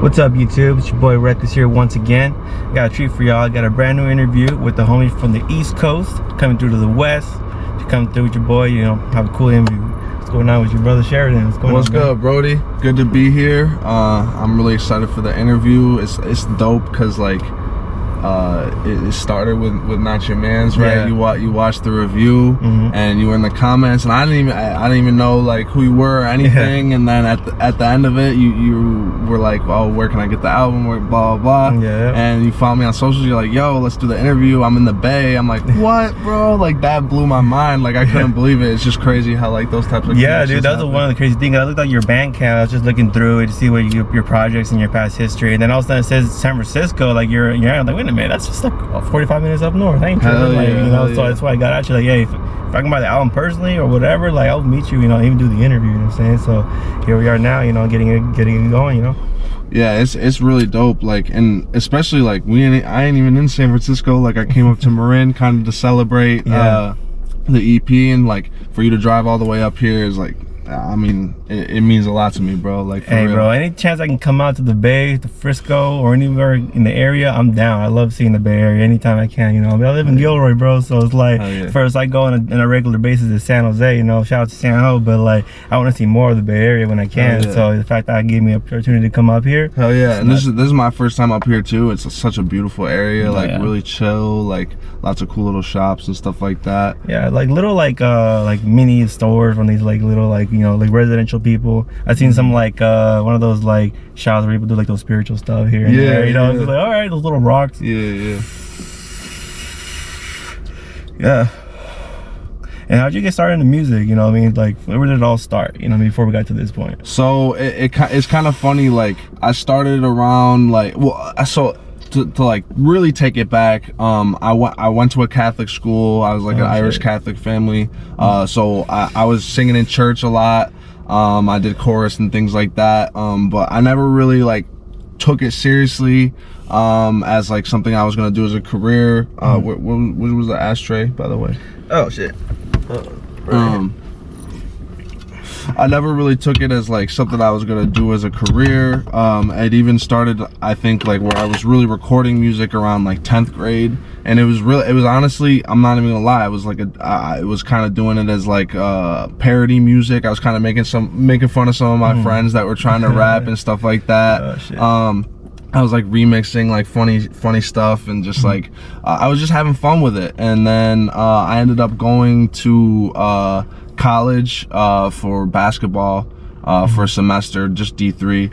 What's up, YouTube? It's your boy Reckless here once again. Got a treat for y'all. I got a brand new interview with the homies from the East Coast coming through to the West. If you come through with your boy, you know, have a cool interview. What's going on with your brother Sheridan? What's good, Brody? Good to be here. I'm really excited for the interview. It's dope because like it started with Not Your Man's, right? Yeah. You watched the review and you were in the comments, and I didn't even know like who you were or anything. Yeah. And then at the end of it, you were like, oh, where can I get the album? Blah blah blah. Yeah. And you found me on socials. You're like, yo, let's do the interview. I'm in the Bay. I'm like, what, bro? Like that blew my mind. Like I couldn't believe it. It's just crazy how like those types of dude. That was one of the crazy things. I looked at your Bandcamp. I was just looking through it to see what your projects and your past history, and then all of a sudden it says San Francisco. Like you're I'm like, wait a minute, that's just like 45 minutes up north. I ain't tripping, like, you know. So that's why I got at you, like, hey, if I can buy the album personally or whatever, like I'll meet you, you know, even do the interview. You know what I'm saying? So here we are now, you know, getting it going, you know. Yeah, it's really dope. Like, and especially like I ain't even in San Francisco. Like I came up to Marin kind of to celebrate the EP, and like for you to drive all the way up here is like, I mean, it means a lot to me, bro. Like, hey, real. Bro, any chance I can come out to the Bay, to Frisco, or anywhere in the area, I'm down. I love seeing the Bay Area anytime I can, you know. I mean, I live in Gilroy, bro, so it's like, first I go on a regular basis to San Jose, you know, shout out to San Jose, but like, I want to see more of the Bay Area when I can. So the fact that I gave me an opportunity to come up here. Hell yeah, and this is my first time up here too. It's such a beautiful area, like really chill, like lots of cool little shops and stuff like that. Yeah, like little like mini stores from these like little like, you know, like residential people. I've seen some like one of those like shops where people do like those spiritual stuff here and there, you know. It's like, all right, those little rocks. Yeah. And how'd you get started in the music? You know what I mean? Like, where did it all start? You know, before we got to this point. So it's kind of funny. Like I started around like, to like really take it back, I went to a Catholic school. I was like an Irish Catholic family, so I was singing in church a lot. I did chorus and things like that, but I never really like took it seriously as like something I was gonna do as a career. What was the ashtray, by the way? Oh shit. I never really took it as like something I was gonna do as a career. It even started, I think, like where I was really recording music around like 10th grade, and it was honestly, I'm not even gonna lie, it was like it was kind of doing it as like parody music. I was kind of making fun of some of my friends that were trying to rap and stuff like that. Oh, shit. I was like remixing like funny stuff, and just like I was just having fun with it. And then I ended up going to college for basketball for a semester, just D3.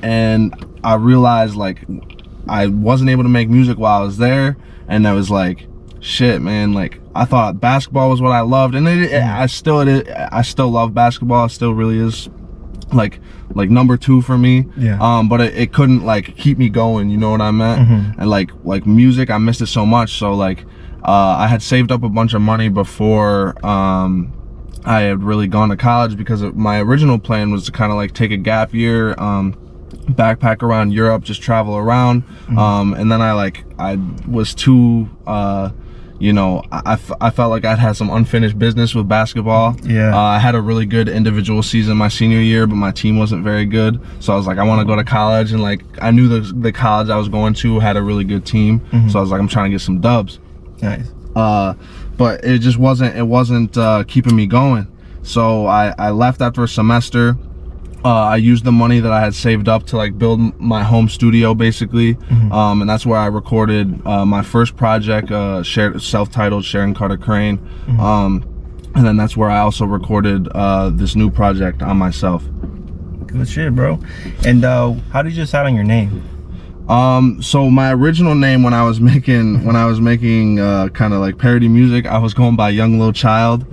And I realized like I wasn't able to make music while I was there, and I was like, shit, man, like I thought basketball was what I loved, and I still love basketball. It still really is like number 2 for me. But it couldn't like keep me going, you know what I meant? And like music, I missed it so much. So like I had saved up a bunch of money before I had really gone to college, because my original plan was to kind of like take a gap year, backpack around Europe, just travel around. And then I was too you know, I felt like I'd had some unfinished business with basketball. I had a really good individual season my senior year, but my team wasn't very good. So I was like, I want to go to college, and like I knew the college I was going to had a really good team. So I was like, I'm trying to get some dubs. Nice. But it just wasn't keeping me going. So I left after a semester. I used the money that I had saved up to like build my home studio, basically. And that's where I recorded my first project, self-titled Sharon Carter Crane. And then that's where I also recorded this new project on myself. Good shit, bro. And how did you decide on your name? So my original name, when I was making kind of like parody music, I was going by Young Lil Child.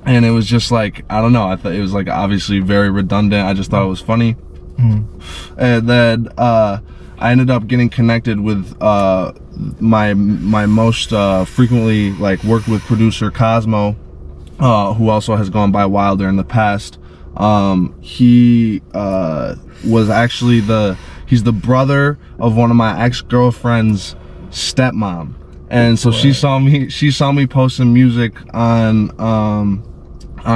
And it was just like, I don't know, I thought it was like obviously very redundant. I just thought it was funny. And then I ended up getting connected with my most frequently like worked with producer Cosmo, who also has gone by Wilder in the past. He was actually he's the brother of one of my ex-girlfriend's stepmom. And so she saw me posting music on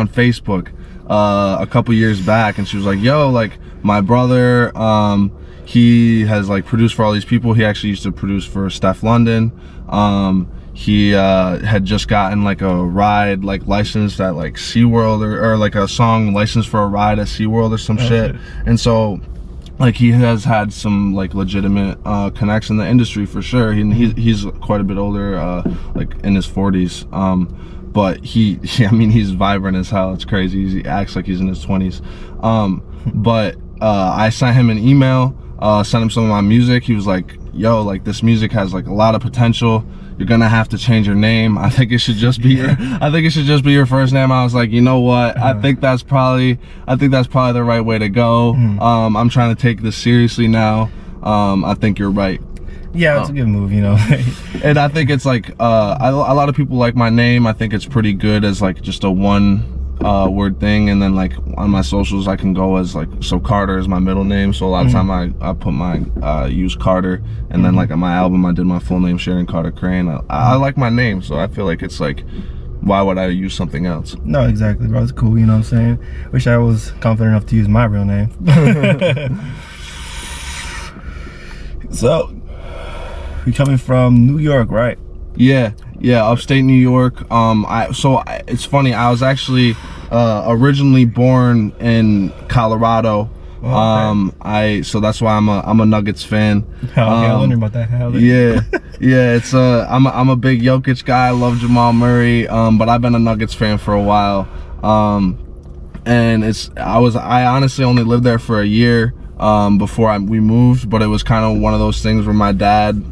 Facebook, a couple years back, and she was like, yo, like my brother, he has like produced for all these people. He actually used to produce for Steph London. He had just gotten like a ride like licensed at like SeaWorld, or like a song licensed for a ride at SeaWorld or some shit. And so like he has had some like legitimate connects in the industry for sure. He's quite a bit older, like in his 40s, but I mean, he's vibrant as hell. It's crazy. He acts like he's in his 20s. But I sent him an email, sent him some of my music. He was like, yo, like this music has like a lot of potential. You're gonna have to change your name. I think it should just be your first name. I was like, you know what? I think that's probably the right way to go. I'm trying to take this seriously now. I think you're right. Yeah, it's a good move, you know. And I think it's like a lot of people like my name. I think it's pretty good as like just a one word thing, and then like on my socials I can go as like, so Carter is my middle name, so a lot of time I put my use Carter, and then like on my album I did my full name, Sheridan Carter Crane. I like my name, so I feel like it's like, why would I use something else? No, exactly, bro. It's cool, you know what I'm saying? Wish I was confident enough to use my real name. So you're coming from New York, right? Yeah, upstate New York. It's funny, I was actually originally born in Colorado. So that's why I'm a Nuggets fan. I wonder about that. It's I'm a big Jokic guy. I love Jamal Murray, but I've been a Nuggets fan for a while. And I honestly only lived there for a year before we moved, but it was kind of one of those things where my dad,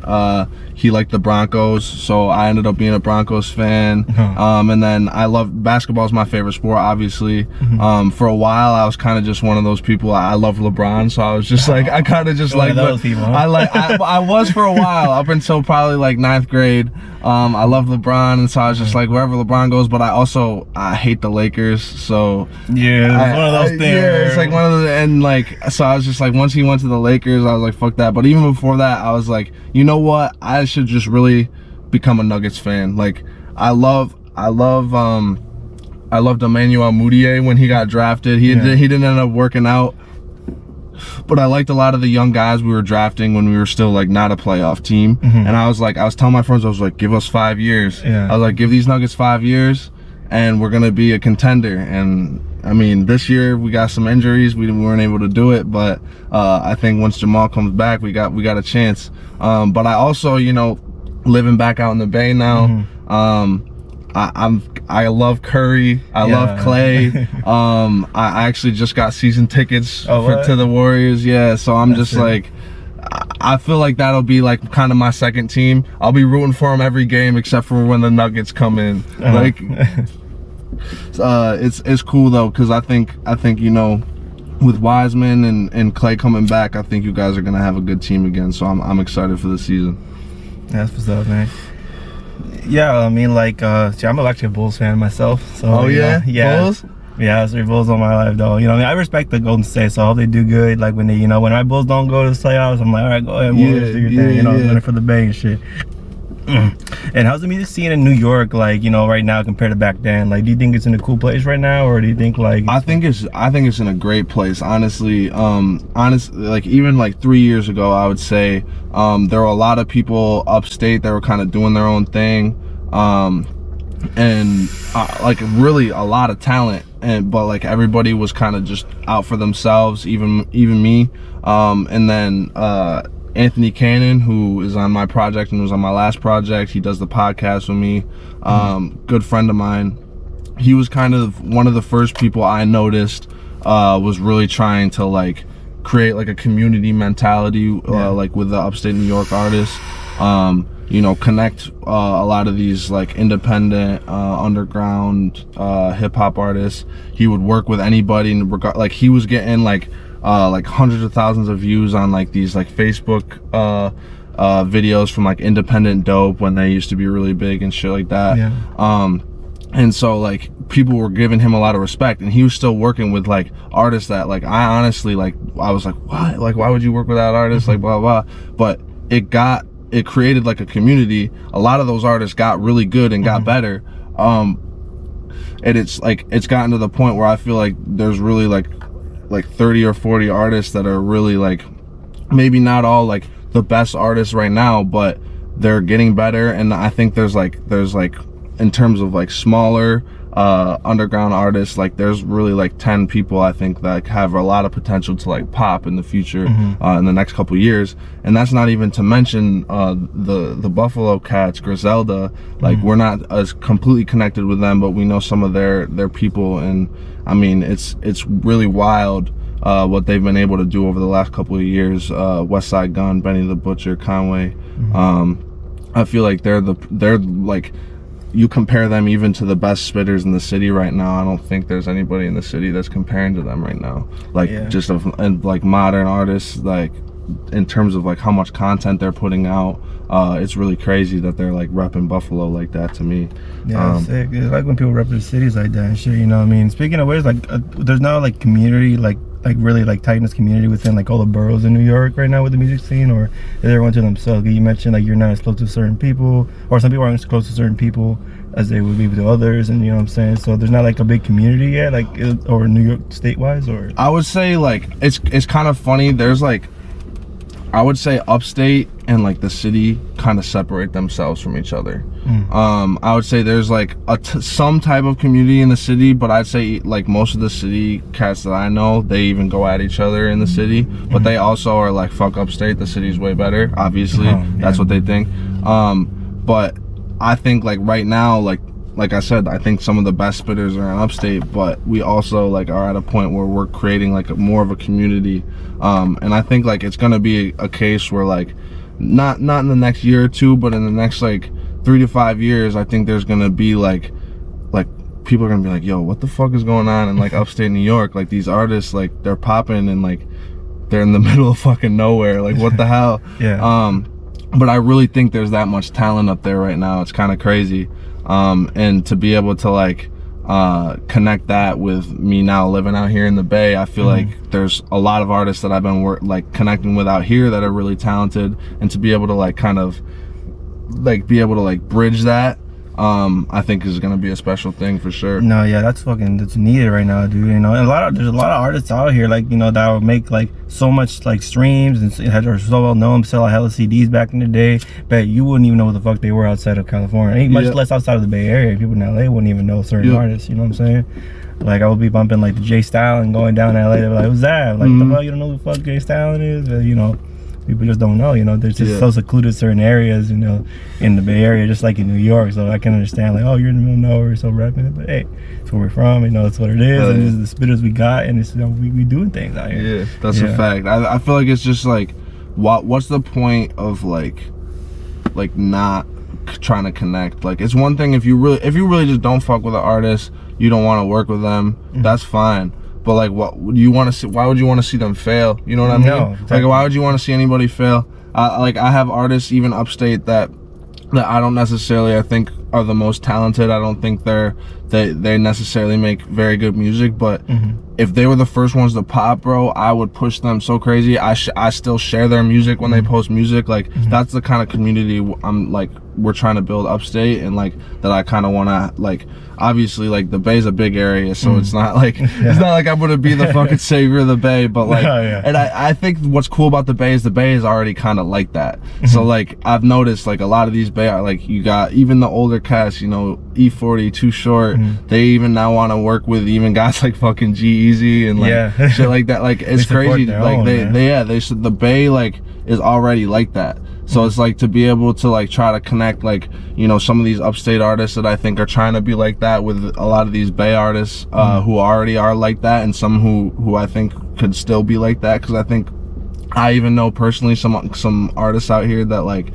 he liked the Broncos, so I ended up being a Broncos fan. And then I love basketball is my favorite sport, obviously. For a while I was kind of just one of those people. I love LeBron, so I was just like, I kind of just like those people, huh? I was for a while, up until probably like 9th grade. I love LeBron, and so I was just like, wherever LeBron goes. But I hate the Lakers, so yeah, it's one of those things. Yeah, it's like one of the, and like, so I was just like, once he went to the Lakers, I was like, fuck that. But even before that, I was like, you know what, I should just really become a Nuggets fan. Like I loved Emmanuel Mudiay when he got drafted. He didn't end up working out, but I liked a lot of the young guys we were drafting when we were still like not a playoff team. And I was telling my friends, I was like, give us 5 years. I was like, give these Nuggets 5 years and we're gonna be a contender. And I mean, this year we got some injuries, we weren't able to do it, but I think once Jamal comes back, we got a chance. But I also, you know, living back out in the Bay now, I love Curry, I love Clay. I actually just got season tickets to the Warriors. So I'm just like, I feel like that'll be like kind of my second team. I'll be rooting for them every game except for when the Nuggets come in. Like it's cool though, because I think you know, with Wiseman and Clay coming back, I think you guys are gonna have a good team again. So I'm excited for the season. That's what's up, man. Yeah, I mean, like, I'm actually a Bulls fan myself. So, Bulls? Yeah, so Bulls all my life, though. You know, I mean, I respect the Golden State, so I hope they do good. Like, when when my Bulls don't go to the playoffs, I'm like, all right, go ahead, Bulls, do your thing. You know, I'm running for the Bay and shit. And how's the music scene in New York, like, you know, right now compared to back then? Like, do you think it's in a cool place right now, or do you think like I think it's in a great place, honestly. Like even like 3 years ago, I would say there were a lot of people upstate that were kind of doing their own thing, and like really a lot of talent, but like everybody was kind of just out for themselves, even me. And then Anthony Cannon, who is on my project and was on my last project, he does the podcast with me, good friend of mine. He was kind of one of the first people I noticed was really trying to like create like a community mentality, like with the upstate New York artists, you know, connect a lot of these like independent underground hip-hop artists. He would work with anybody, and like he was getting like hundreds of thousands of views on like these like Facebook videos from like Independent Dope when they used to be really big and shit like that. And so like people were giving him a lot of respect, and he was still working with like artists that like I honestly like, I was like, what, like why would you work with that artist, like blah blah. But it created like a community. A lot of those artists got really good and got better, and it's gotten to the point where I feel like there's really like 30 or 40 artists that are really like, maybe not all like the best artists right now, but they're getting better. And I think there's like in terms of like smaller underground artists, like there's really like 10 people I think that have a lot of potential to like pop in the future, in the next couple years. And that's not even to mention the Buffalo Cats, Griselda. Like we're not as completely connected with them, but we know some of their people, and I mean it's really wild what they've been able to do over the last couple of years. West Side Gun, Benny the Butcher, Conway. I feel like they're like, you compare them even to the best spitters in the city right now, I don't think there's anybody in the city that's comparing to them right now. Like just and like modern artists, like in terms of like how much content they're putting out, it's really crazy that they're like repping Buffalo like that to me. Yeah, it's sick. It's like when people rep their cities like that and shit, you know what I mean? Speaking of ways, like there's now like community, like really like tightness community within like all the boroughs in New York right now with the music scene, or is everyone to themselves? You mentioned like you're not as close to certain people, or some people aren't as close to certain people as they would be to others, and you know what I'm saying? So there's not like a big community yet, like, or New York state wise, or? I would say like it's kind of funny. There's like, I would say upstate and like the city kind of separate themselves from each other. I would say there's like some type of community in the city, but I'd say like most of the city cats that I know, they even go at each other in the city, but they also are like, fuck upstate, the city's way better, obviously. That's what they think. But I think like right now, like I said, I think some of the best spitters are in upstate, but we also like are at a point where we're creating like more of a community. And I think like it's gonna be a case where like not in the next year or two, but in the next like 3 to 5 years, I think there's gonna be like people are gonna be like, yo, what the fuck is going on in like upstate New York? Like these artists, like they're popping and like they're in the middle of fucking nowhere. Like what the hell? But I really think there's that much talent up there right now. It's kind of crazy. And to be able to like connect that with me now living out here in the Bay, I feel like there's a lot of artists that I've been connecting with out here that are really talented, and to be able to like kind of like be able to like bridge that, I think is gonna be a special thing for sure. No, yeah, that's needed right now, dude. You know, and there's a lot of artists out here, like, you know, that will make like so much like streams and are so well known, sell a hella CDs back in the day, but you wouldn't even know what the fuck they were outside of California, much less outside of the Bay Area. People in LA wouldn't even know certain artists. You know what I'm saying? Like I would be bumping like the Jay Stalin going down LA. They're like, who's that? Like, the fuck, you don't know who the fuck Jay Stalin is? But, you know, people just don't know, you know. They're just so secluded certain areas, you know, in the Bay Area, just like in New York. So I can understand, like, oh, you're in the middle of nowhere, so repping it. But hey, it's where we're from, you know, it's what it is. And this is the spitters we got, and it's, you know, we doing things out here. Yeah, that's a fact. I feel like it's just like, what's the point of like not trying to connect? Like, it's one thing if you really just don't fuck with an artist, you don't want to work with them, that's fine. But like, what would you want to see? Why would you want to see them fail? You know what I mean? No, exactly. Like, why would you want to see anybody fail? Like, I have artists even upstate that I don't necessarily, I think, are the most talented. I don't think they necessarily make very good music, but if they were the first ones to pop, bro, I would push them so crazy. I still share their music when they post music. Like, that's the kind of community we're trying to build upstate, and like that I kind of want to, like, obviously, like, the Bay's a big area, so it's not like it's not like I'm gonna be the fucking savior of the Bay, but like, and I think what's cool about the Bay is already kind of like that. So like, I've noticed like a lot of these Bay, like, you got even the older cast, you know, E40, Too Short, they even now want to work with even guys like fucking G-Eazy and like shit like that. Like, it's crazy. Like they said the Bay like is already like that. So it's like to be able to like try to connect, like, you know, some of these upstate artists that I think are trying to be like that with a lot of these Bay artists who already are like that, and some who I think could still be like that, because I think I even know personally some artists out here that like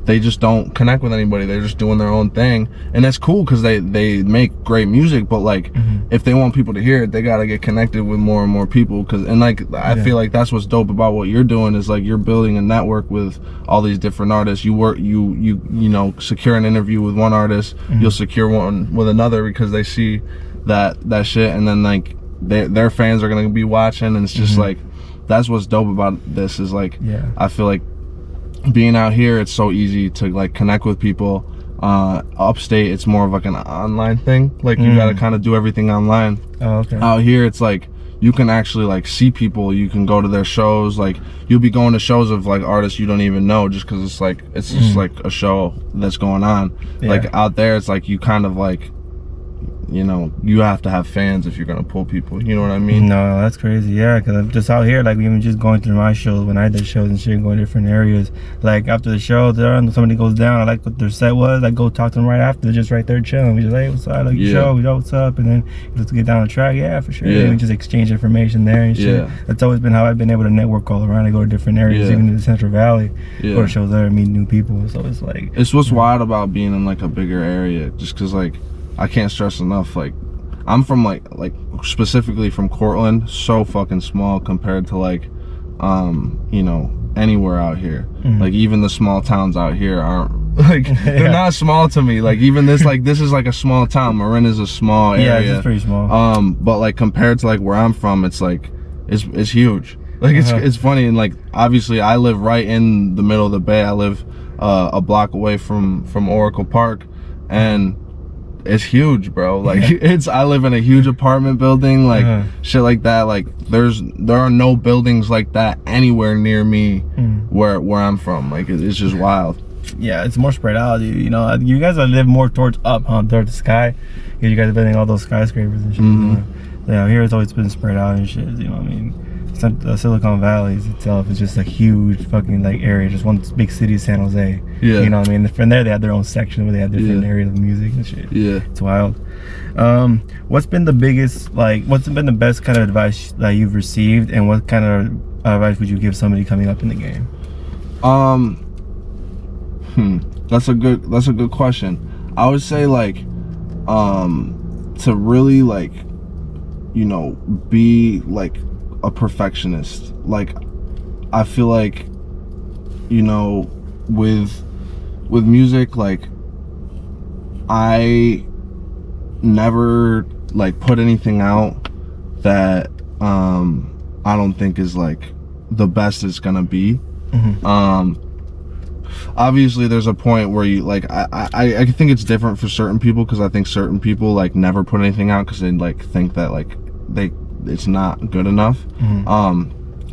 they just don't connect with anybody. They're just doing their own thing, and that's cool because they make great music, but like if they want people to hear it, they got to get connected with more and more people. And like, I feel like that's what's dope about what you're doing, is like you're building a network with all these different artists. You know, secure an interview with one artist, you'll secure one with another because they see that shit, and then like their fans are gonna be watching, and it's just like, that's what's dope about this, is like, I feel like being out here, it's so easy to like connect with people, Upstate, it's more of like an online thing. Like you gotta kind of do everything online. Oh, okay. Out here, it's like you can actually like see people. You can go to their shows. Like you'll be going to shows of like artists you don't even know, just because it's just like a show that's going on. Yeah. Like out there, it's like you kind of like, you know, you have to have fans if you're gonna pull people. You know what I mean? No, that's crazy. Yeah, because I'm just out here, like even just going through my shows when I did shows and shit, going to different areas. Like after the show, somebody goes down, I like what their set was. I go talk to them right after, they're just right there chilling. We just hey, what's up? I like your show. We know what's up, and then let's get down the track. Yeah, for sure. And we just exchange information there and shit. That's always been how I've been able to network all around. I go to different areas, even in the Central Valley. Go to shows there and meet new people. So it's like it's what's wild about being in like a bigger area, just because like I can't stress enough, like I'm from like specifically from Cortland, so fucking small compared to like you know, anywhere out here. Like even the small towns out here aren't like they're not small to me. Like even this is like a small town. Marin is a small area. Yeah, it's pretty small. But like compared to like where I'm from, it's like it's huge. Like it's funny, and like obviously I live right in the middle of the bay. I live a block away from Oracle Park, and it's huge, bro. Like I live in a huge apartment building, like shit like that. Like there are no buildings like that anywhere near me where I'm from. Like it's just wild. Yeah, it's more spread out. You know, you guys live more towards towards the sky. You guys are building all those skyscrapers and shit. You know? Yeah, here it's always been spread out and shit. You know what I mean? Silicon Valley itself is just a huge fucking like area, just one big city, San Jose. Yeah, you know what I mean. From there, they have their own section where they have different areas of music and shit. Yeah, it's wild. What's been the biggest, like, what's been the best kind of advice that you've received, and what kind of advice would you give somebody coming up in the game? That's a good question. I would say like, to really like, you know, be like a perfectionist. Like I feel like, you know, with music, like I never like put anything out that I don't think is like the best it's gonna be. Obviously there's a point where you like I think it's different for certain people, because I think certain people like never put anything out because they like think that like it's not good enough.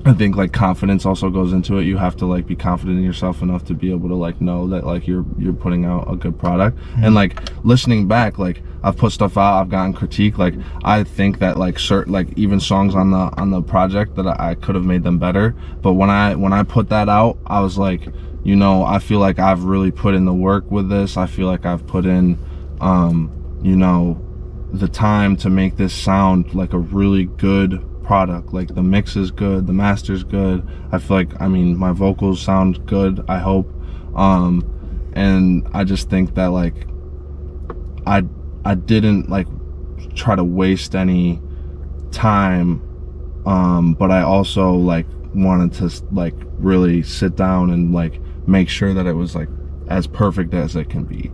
I think like confidence also goes into it. You have to like be confident in yourself enough to be able to like know that like you're putting out a good product. And like listening back, like I've put stuff out, I've gotten critique. Like I think that like certain, like even songs on the project that I could have made them better. But when I put that out, I was like, you know, I feel like I've really put in the work with this. I feel like I've put in, you know, the time to make this sound like a really good product. Like the mix is good, the master's good. I feel like, I mean, my vocals sound good, I hope. And I just think that like I didn't like try to waste any time, but I also like wanted to like really sit down and like make sure that it was like as perfect as it can be.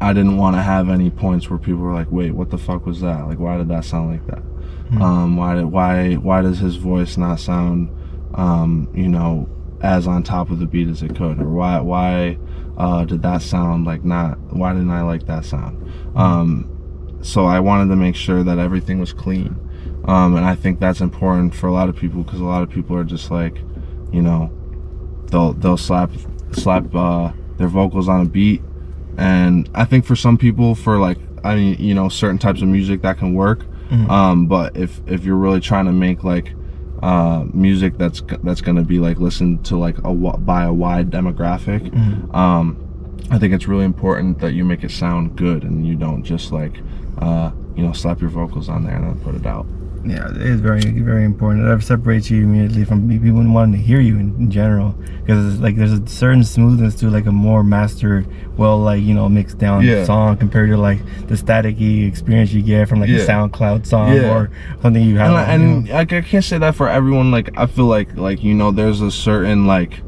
I didn't want to have any points where people were like, wait, what the fuck was that? Like, why did that sound like that? Why does his voice not sound, you know, as on top of the beat as it could? Or why did that sound like why didn't I like that sound? So I wanted to make sure that everything was clean. And I think that's important for a lot of people, because a lot of people are just like, you know, they'll slap their vocals on a beat. And I think for some people, for like, I mean, you know, certain types of music that can work. But if you're really trying to make like music that's gonna be like listened to like by a wide demographic, I think it's really important that you make it sound good and you don't just like you know, slap your vocals on there and then put it out. Yeah, it is very, very important. It separates you immediately from people wanting to hear you in general, because it's like there's a certain smoothness to like a more mastered, well, like, you know, mixed down song compared to like the staticky experience you get from like a SoundCloud song or something you have. And I can't say that for everyone. Like I feel like you know, there's a certain like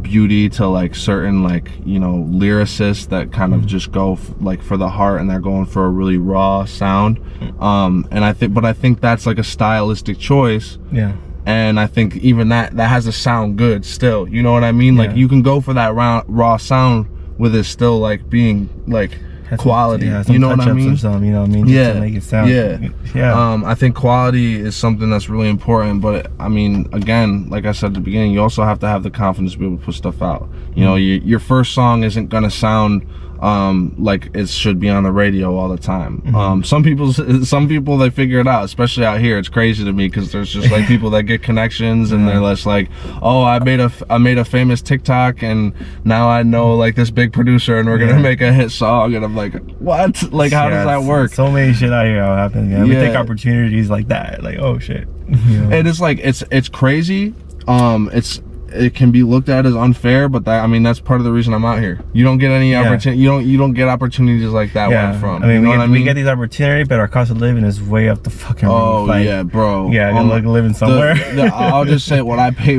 beauty to like certain like, you know, lyricists that kind of just go like for the heart, and they're going for a really raw sound. And I think that's like a stylistic choice. Yeah. And I think even that has to sound good still, you know what I mean? Like you can go for that raw sound, with it still like being like quality. Some you know what I mean? Or something, you know what I mean? Just to make it sound. Yeah. I think quality is something that's really important, but I mean, again, like I said at the beginning, you also have to have the confidence to be able to put stuff out. You know, your first song isn't gonna sound like it should be on the radio all the time. Some people they figure it out, especially out here. It's crazy to me because there's just like people that get connections and they're just like, oh, I made a famous TikTok and now I know like this big producer and we're gonna make a hit song, and I'm like, what? Like, how does that work? So many shit out here happens, man. We take opportunities like that, like, oh shit. You know? And it's like it's crazy. It can be looked at as unfair, but I mean that's part of the reason I'm out here. You don't get any opportunity. You don't get opportunities like that where I'm from. I mean, we get these opportunities, but our cost of living is way up the fucking roof. Oh like, yeah, bro. Yeah, you're like living somewhere. I'll just say what I pay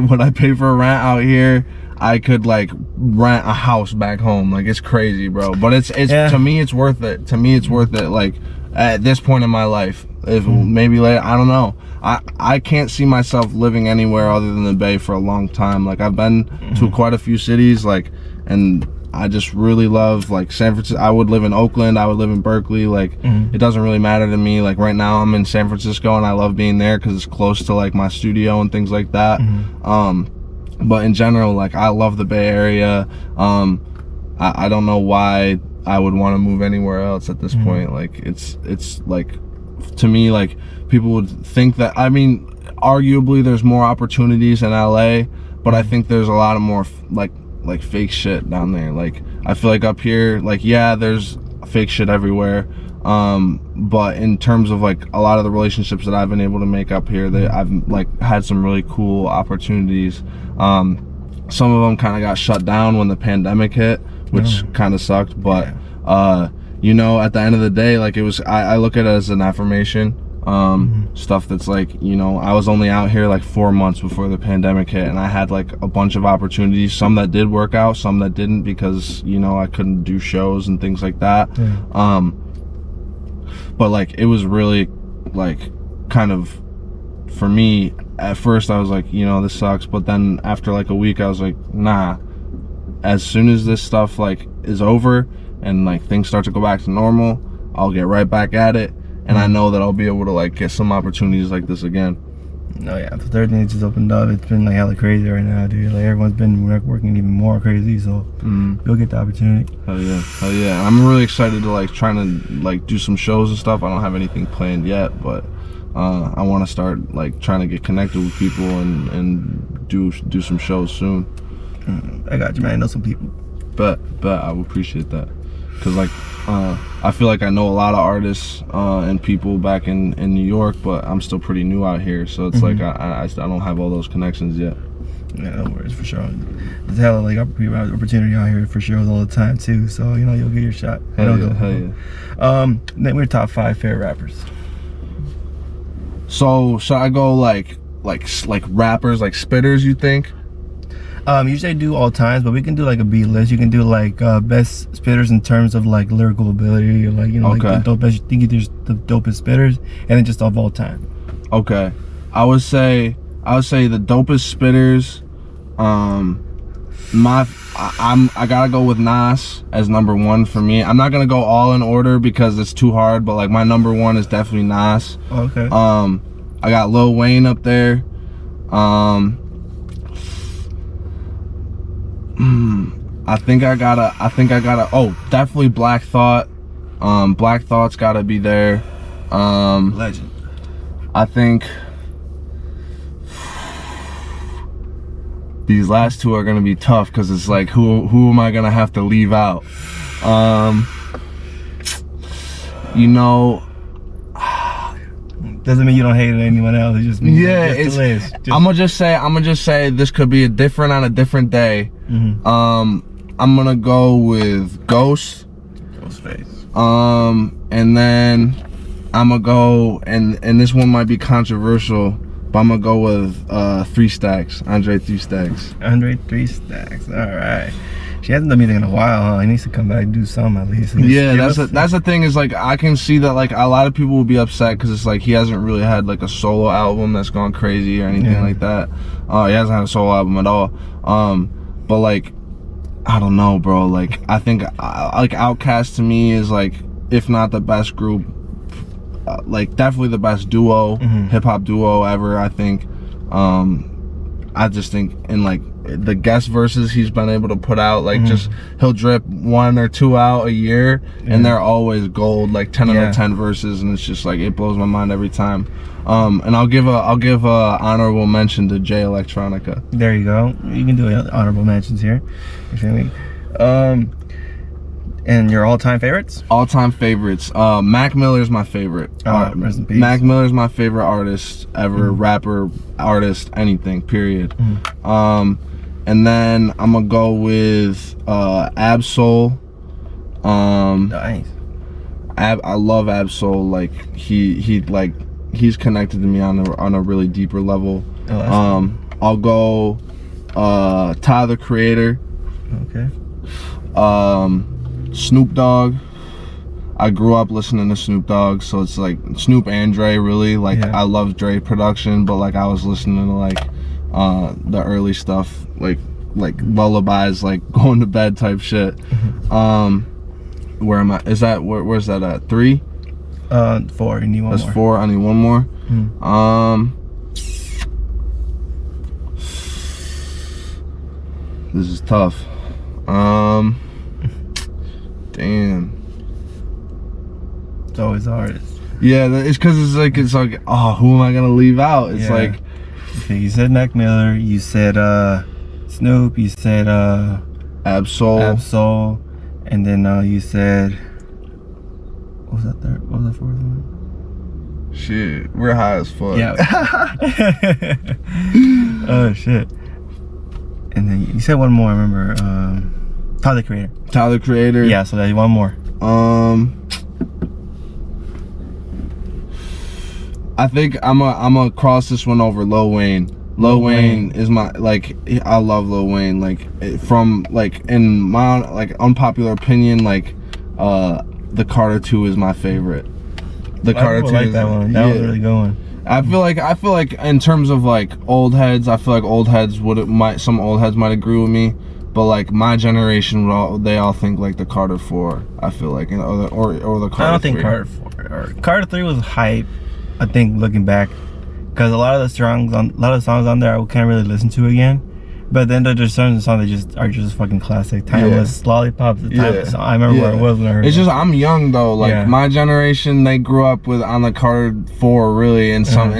for rent out here, I could like rent a house back home. Like, it's crazy, bro. But it's to me it's worth it. To me it's worth it. Like at this point in my life, if maybe later, I don't know. I can't see myself living anywhere other than the Bay for a long time. Like, I've been to quite a few cities, like, and I just really love like San Francisco. I would live in Oakland, I would live in Berkeley. Like, it doesn't really matter to me. Like, right now I'm in San Francisco and I love being there because it's close to like my studio and things like that. But in general, like, I love the Bay Area. I don't know why I would want to move anywhere else at this point. Like, it's like, to me, like, people would think that, I mean, arguably there's more opportunities in LA, but I think there's a lot of more like fake shit down there. Like, I feel like up here, like, yeah, there's fake shit everywhere, but in terms of like a lot of the relationships that I've been able to make up here, I've like had some really cool opportunities. Some of them kind of got shut down when the pandemic hit, which kind of sucked, but you know, at the end of the day, like, it was, I look at it as an affirmation. Stuff that's like, you know, I was only out here like 4 months before the pandemic hit, and I had like a bunch of opportunities, some that did work out, some that didn't, because, you know, I couldn't do shows and things like that. But like, it was really like kind of, for me, at first I was like, you know, this sucks, but then after like a week I was like, nah, as soon as this stuff like is over and like things start to go back to normal, I'll get right back at it. And I know that I'll be able to like get some opportunities like this again. Oh yeah, the third thing just opened up. It's been like hella crazy right now, dude. Like, everyone's been working even more crazy, so you'll get the opportunity. Hell yeah. I'm really excited to like trying to like do some shows and stuff. I don't have anything planned yet, but I want to start like trying to get connected with people and do some shows soon. I got you, man. I know some people. But I would appreciate that. Cause like, I feel like I know a lot of artists and people back in New York, but I'm still pretty new out here, so it's like I don't have all those connections yet. Yeah, no worries, for sure. There's hella like opportunity out here for shows all the time too, so you know, you'll get your shot. Hell yeah. Then we're top 5 favorite rappers. So should I go like rappers, like spitters, you think? Usually I do all times, but we can do like a beat list. You can do like best spitters in terms of like lyrical ability, or like, you know, like the dopest. You think there's the dopest spitters, and then just of all time. Okay, I would say the dopest spitters. I gotta go with Nas as number 1 for me. I'm not gonna go all in order because it's too hard, but like my number 1 is definitely Nas. Okay. I got Lil Wayne up there. I think I gotta, oh, definitely Black Thought. Black Thought's gotta be there. Legend. I think these last 2 are gonna be tough because it's like, who am I gonna have to leave out? You know, doesn't mean you don't hate anyone else. It just means it's the list. I'm gonna just say this could be different on a different day. I'm gonna go with Ghostface. And then I'm gonna go, and this one might be controversial, but I'm gonna go with 3 Stacks, Andre 3 Stacks. Andre 3 Stacks. All right. She hasn't done anything in a while, huh? He needs to come back and do some at least. Yeah, that's the thing, is like, I can see that like a lot of people will be upset because it's like he hasn't really had like a solo album that's gone crazy or anything like that. He hasn't had a solo album at all. But like, I don't know, bro. Like, I think like Outkast to me is like, if not the best group, like definitely the best duo, hip hop duo ever. I think. I just think in like the guest verses he's been able to put out, like just he'll drip 1 or 2 out a year, and they're always gold, like 10 out of 10 verses, and it's just like it blows my mind every time. And I'll give a honorable mention to Jay Electronica. There you go. You can do honorable mentions here. You feel me? And your all-time favorites? All-time favorites. Mac Miller's my favorite. Rest in peace. Mac Miller's my favorite artist ever, rapper, artist, anything, period. And then I'm gonna go with Ab-Soul. Nice. I love Ab-Soul. Like he's connected to me on a really deeper level. I'll go Tyler the Creator. Okay. Snoop Dogg. I grew up listening to Snoop Dogg, so it's like Snoop and Dre, really. Like I love Dre production, but like I was listening to like the early stuff, like lullabies, like going to bed type shit. Where am I? Is that where's that at? 3? 4. You need one more. That's 4. I need one more. This is tough. Damn. It's always the hardest. Yeah, it's because it's like, oh, who am I gonna leave out? It's like, okay, you said Mac Miller, you said Snoop, you said Ab-Soul, and then you said, what was that third? What was that fourth one? Shit, we're high as fuck. Yeah. Oh shit. And then you said one more. I remember. Tyler the Creator. Tyler the Creator. Yeah. So there's one more. I think I'm gonna cross this one over. Lil Wayne. Lil Wayne is my, like, I love Lil Wayne. Like, from like, in my like unpopular opinion, like the Carter 2 is my favorite. The Carter 2 like that one. That was really good one. I feel like in terms of like old heads, I feel like some old heads might agree with me, but like my generation they all think like the Carter 4. I feel like, or the Carter 3. I don't think Carter 4 or Carter 3 was hype. I think looking back, because a lot of the songs on there I can't really listen to again. But then there's certain songs that are just fucking classic. Timeless. Lollipops. Timeless. I remember where I was when I heard it. Just I'm young though. Like my generation, they grew up on the Carter 4 really, and some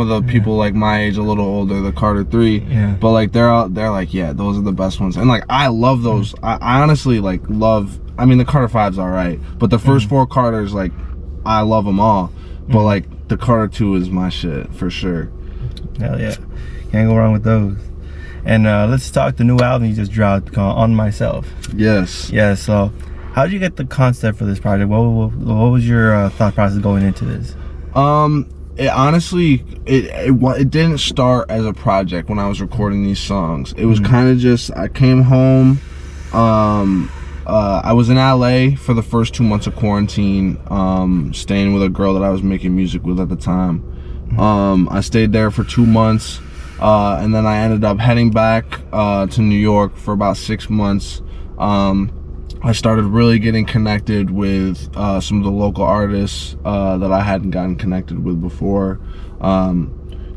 of the people like my age, a little older, the Carter 3. But like they're like, yeah, those are the best ones. And like I love those. I honestly like love. I mean, the Carter 5's alright, but the first 4 Carters, like I love them all. But like the Carter 2 is my shit for sure. Hell yeah, can't go wrong with those. And let's talk the new album you just dropped called On Myself. Yes. Yeah, so how did you get the concept for this project? What was your thought process going into this? It honestly, it didn't start as a project when I was recording these songs. It was kind of just, I came home, I was in LA for the first 2 months of quarantine, staying with a girl that I was making music with at the time. I stayed there for 2 months. And then I ended up heading back to New York for about 6 months. I started really getting connected with some of the local artists that I hadn't gotten connected with before.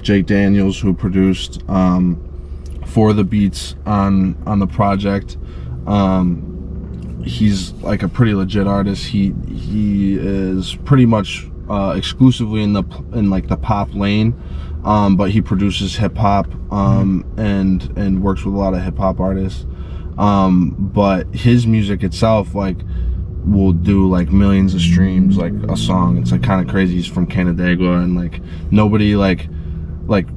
Jake Daniels, who produced 4 of the beats on the project. He's like a pretty legit artist. He is pretty much exclusively in like the pop lane. But he produces hip hop and works with a lot of hip hop artists. But his music itself, like, will do like millions of streams, like a song. It's like kind of crazy. He's from Canandaigua, and like nobody like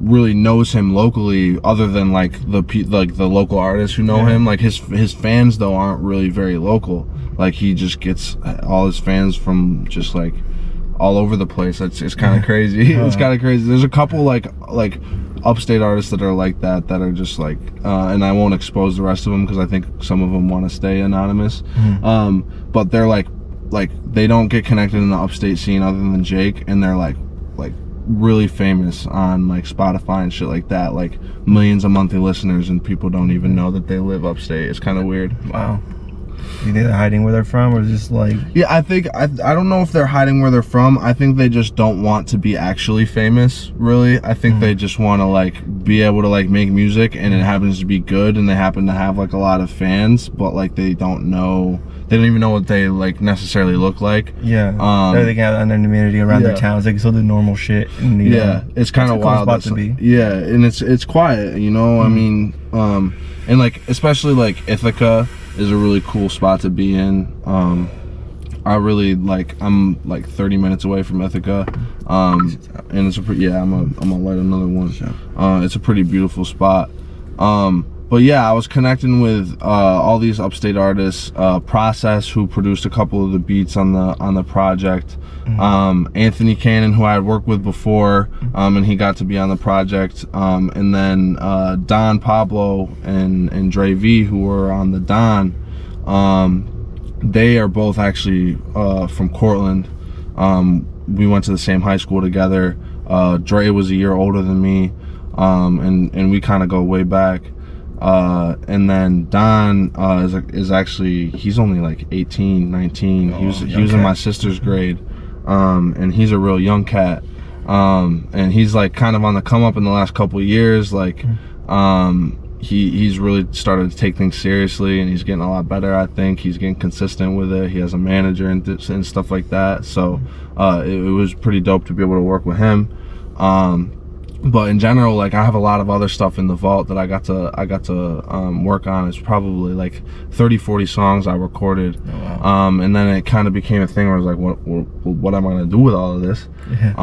really knows him locally other than like the local artists who know him. Like his fans though aren't really very local. Like he just gets all his fans from just like all over the place. It's kind of crazy. It's kind of crazy. There's a couple like upstate artists that are like that are just like and I won't expose the rest of them because I think some of them want to stay anonymous. But they're like they don't get connected in the upstate scene other than Jake, and they're like really famous on like Spotify and shit like that, like millions of monthly listeners, and people don't even know that they live upstate. It's kind of weird. Wow. You think they're hiding where they're from, or just like? Yeah, I think I don't know if they're hiding where they're from. I think they just don't want to be actually famous, really. I think they just want to like be able to like make music, and it happens to be good, and they happen to have like a lot of fans, but like they don't even know what they like necessarily look like. Yeah. They can have anonymity around their towns. They can still do normal shit. And, it's kind of wild. Spot to be. Yeah, and it's quiet, you know. I mean, and like especially like Ithaca is a really cool spot to be in. I really like. I'm like 30 minutes away from Ithaca, and it's a pretty. Yeah, I'm gonna light another one. Sure. It's a pretty beautiful spot. But yeah, I was connecting with all these upstate artists. Process, who produced a couple of the beats on the project. Anthony Cannon, who I had worked with before, and he got to be on the project. And then Don Pablo and Dre V, who were on the Don. They are both actually from Cortland. We went to the same high school together. Dre was a year older than me, and we kind of go way back. And then Don is actually, he's only like 18, 19. He was in my sister's grade, and he's a real young cat. And he's like kind of on the come up in the last couple of years. Like, he's really started to take things seriously, and he's getting a lot better. I think he's getting consistent with it. He has a manager and stuff like that. So it was pretty dope to be able to work with him. But in general, like I have a lot of other stuff in the vault that I got to work on. It's probably like 30-40 songs I recorded. Oh, wow. And then it kind of became a thing where I was like, what am I gonna do with all of this? Yeah.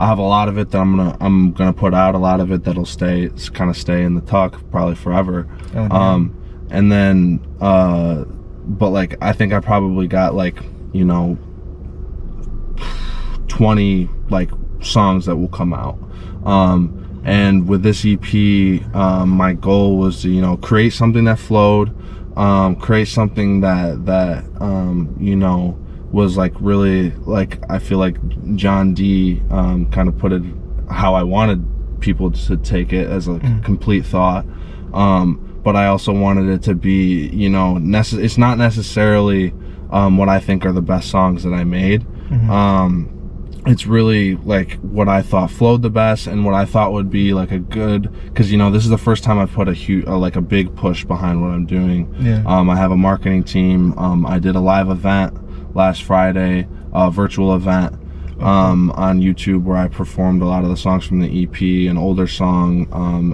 I have a lot of it that I'm gonna put out. A lot of it that'll stay in the tuck probably forever. Oh, and then but like I think I probably got like 20 like songs that will come out. And with this EP, my goal was to create something that flowed, create something that was like really, like I feel like John D kind of put it how I wanted people to take it, as a complete thought. But I also wanted it to be, it's not necessarily what I think are the best songs that I made. It's really like what I thought flowed the best, and what I thought would be like a good, because this is the first time I've put a big push behind what I'm doing. Yeah. I have a marketing team. I did a live event last Friday, a virtual event on YouTube, where I performed a lot of the songs from the EP, an older song,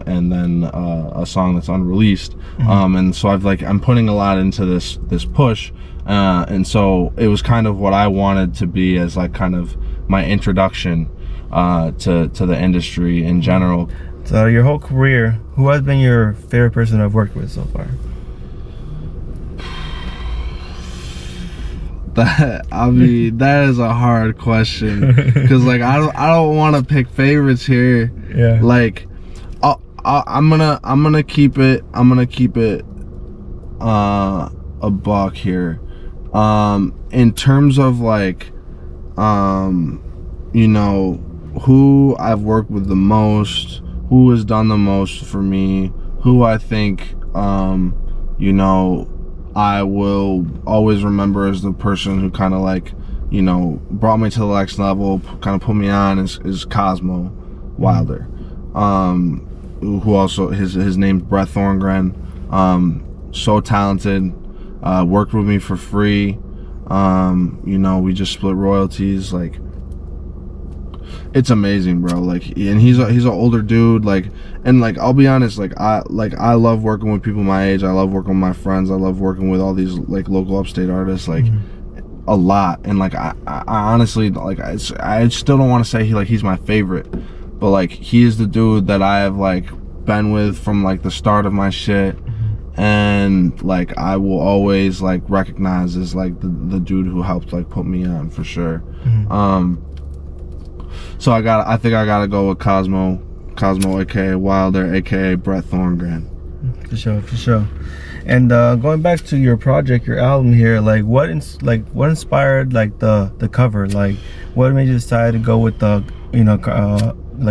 and then a song that's unreleased. And so I'm putting a lot into this push, and so it was kind of what I wanted to be as like kind of my introduction to the industry in general. So your whole career, who has been your favorite person I've worked with so far? That is a hard question, because like I don't want to pick favorites here. Yeah. Like I'm gonna keep it a buck here. In terms of like who I've worked with the most, who has done the most for me, who I think I will always remember as the person who kind of like brought me to the next level, kind of put me on, is Cosmo Wilder, who also his name's Brett Thorngren. So talented, worked with me for free. We just split royalties. Like, it's amazing, bro. Like, and he's an older dude. Like, and like I'll be honest, I love working with people my age. I love working with my friends. I love working with all these like local upstate artists, like a lot. And like I honestly, like I still don't want to say he's my favorite, but like he is the dude that I have like been with from like the start of my shit. And like I will always like recognize as like the dude who helped like put me on, for sure. So I think I gotta go with Cosmo aka Wilder aka Brett Thorngren. For sure. And going back to your project, your album here, like what inspired like the cover? Like what made you decide to go with the like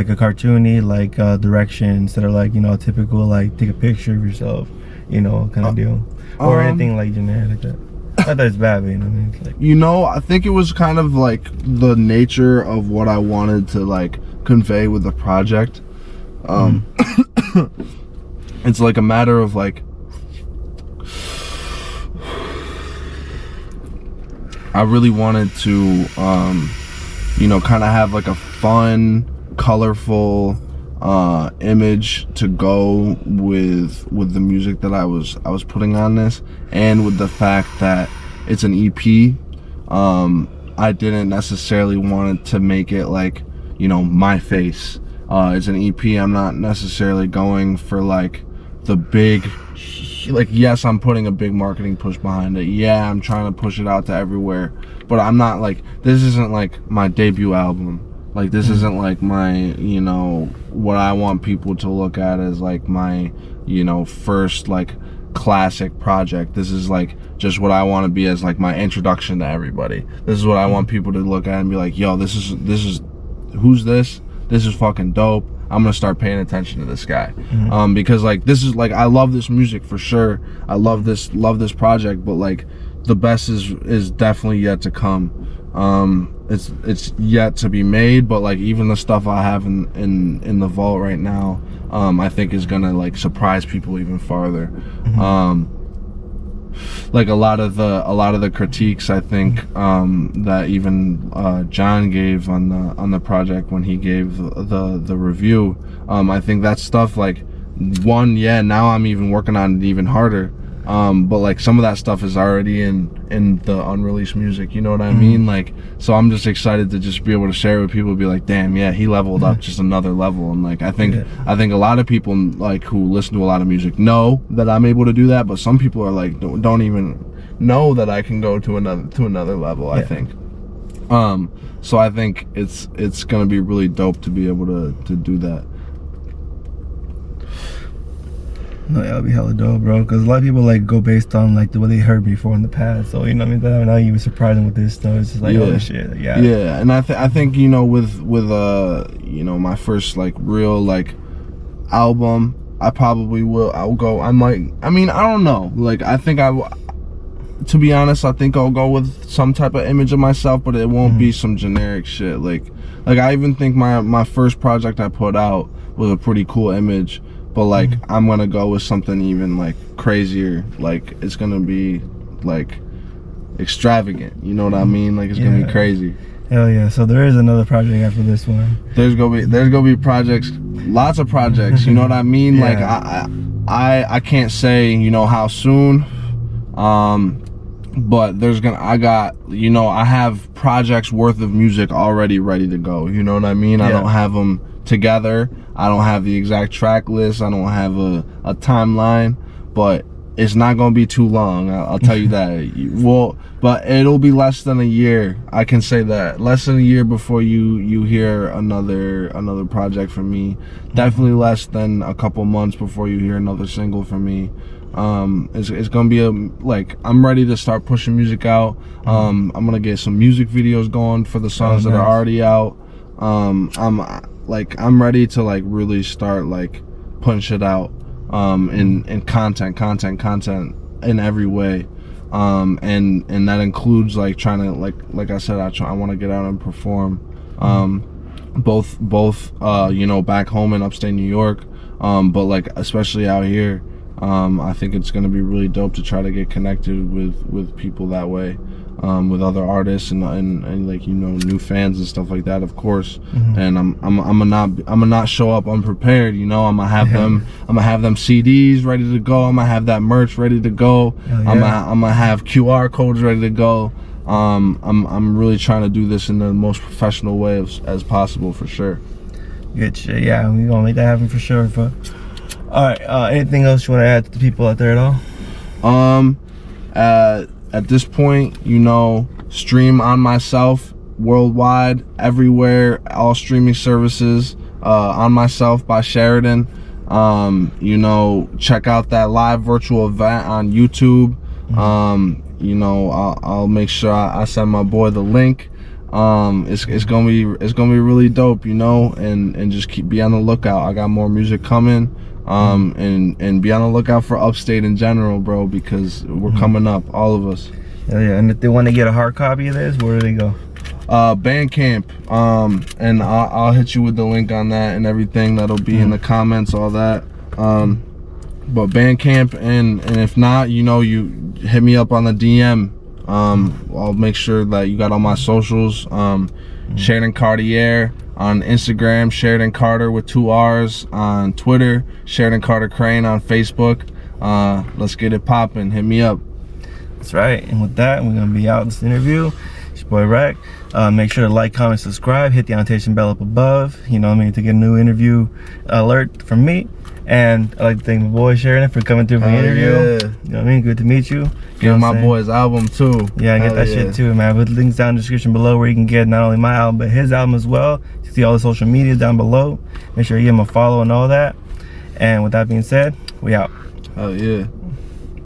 a cartoony like directions that are like typical like take a picture of yourself, kind of deal, or anything like generic like that? Not that it's bad, but it's like, I think it was kind of like the nature of what I wanted to like convey with the project. It's like a matter of like, I really wanted to kind of have like a fun, colorful image to go with the music that I was putting on this, and with the fact that it's an EP. I didn't necessarily want it to make it like my face. It's an EP. I'm not necessarily going for like the big, like, yes, I'm putting a big marketing push behind it. Yeah, I'm trying to push it out to everywhere, but I'm not like, this isn't like my debut album. Like, this isn't like my, what I want people to look at as like my, first like classic project. This is like just what I want to be as like my introduction to everybody. This is what I want people to look at and be like, yo, this is who's this? This is fucking dope. I'm gonna start paying attention to this guy. Because like, this is like, I love this music for sure. I love this project, but like the best is definitely yet to come. It's yet to be made, but like even the stuff I have in the vault right now, I think is gonna like surprise people even farther. Like a lot of the critiques, I think, that even John gave on the project when he gave the review, I think that stuff, like, now I'm even working on it even harder. But like some of that stuff is already in the unreleased music, you know what I mean? Like, so I'm just excited to just be able to share it with people and be like, damn, yeah, he leveled up just another level. And like, I think a lot of people like who listen to a lot of music know that I'm able to do that, but some people are like, don't even know that I can go to another level. I think. So I think it's gonna be really dope to be able to do that. No, that'll be hella dope, bro. Because a lot of people like go based on like the way they heard before in the past. So now you were surprising with this stuff. It's just like, oh shit, yeah. And I think with my first like real like album, I probably will. I don't know. Like, I think to be honest, I think I'll go with some type of image of myself, but it won't be some generic shit. Like I even think my first project I put out was a pretty cool image. But like, I'm gonna go with something even like crazier. Like, it's gonna be like extravagant. You know what I mean? Like, it's gonna be crazy. Hell yeah! So there is another project after this one. There's gonna be projects, lots of projects. You know what I mean? Like, I can't say how soon. But I have projects worth of music already ready to go. You know what I mean? I don't have them together. I don't have the exact track list. I don't have a timeline, but it's not gonna be too long. I'll tell you that. But it'll be less than a year. I can say that. Less than a year before you hear another project from me. Definitely less than a couple months before you hear another single from me. It's gonna be I'm ready to start pushing music out. I'm gonna get some music videos going for the songs that are already out. I'm ready to like really start like putting shit out in content in every way, and that includes like trying to like I said, I want to get out and perform, both back home in upstate New York, but like especially out here. I think it's gonna be really dope to try to get connected with people that way, with other artists and like new fans and stuff like that, of course. And I'm gonna not show up unprepared. I'm gonna have them CDs ready to go. I'm gonna have that merch ready to go. I'm gonna have QR codes ready to go. I'm really trying to do this in the most professional way as possible, for sure. Good shit. Yeah, we gonna make that happen for sure. But all right, anything else you want to add to the people out there at all? At this point, stream On Myself worldwide, everywhere, all streaming services. On Myself by Sheridan. Check out that live virtual event on YouTube. I'll make sure I send my boy the link. It's gonna be really dope, you know, and just be on the lookout. I got more music coming, and be on the lookout for Upstate in general, bro, because we're coming up, all of us. Yeah. And if they want to get a hard copy of this, where do they go? Bandcamp, and I'll hit you with the link on that and everything. That'll be in the comments, all that. But Bandcamp, and if not, you know, you hit me up on the DM. I'll make sure that you got all my socials. Sheridan Cartier on Instagram, Sheridan Carter with 2 R's on Twitter, Sheridan Carter Crane on Facebook. Let's get it popping. Hit me up. That's right. And with that, we're gonna be out in this interview. It's your boy Rec. Make sure to like, comment, subscribe, hit the annotation bell up above, you know what I mean, to get a new interview alert from me. And I'd like to thank my boy Sheridan for coming through for the interview. Yeah. You know what I mean? Good to meet you. Give my boy's album too. Yeah, get that shit too, man. Put links down in the description below where you can get not only my album, but his album as well. You see all the social media down below. Make sure you give him a follow and all that. And with that being said, we out. Oh yeah.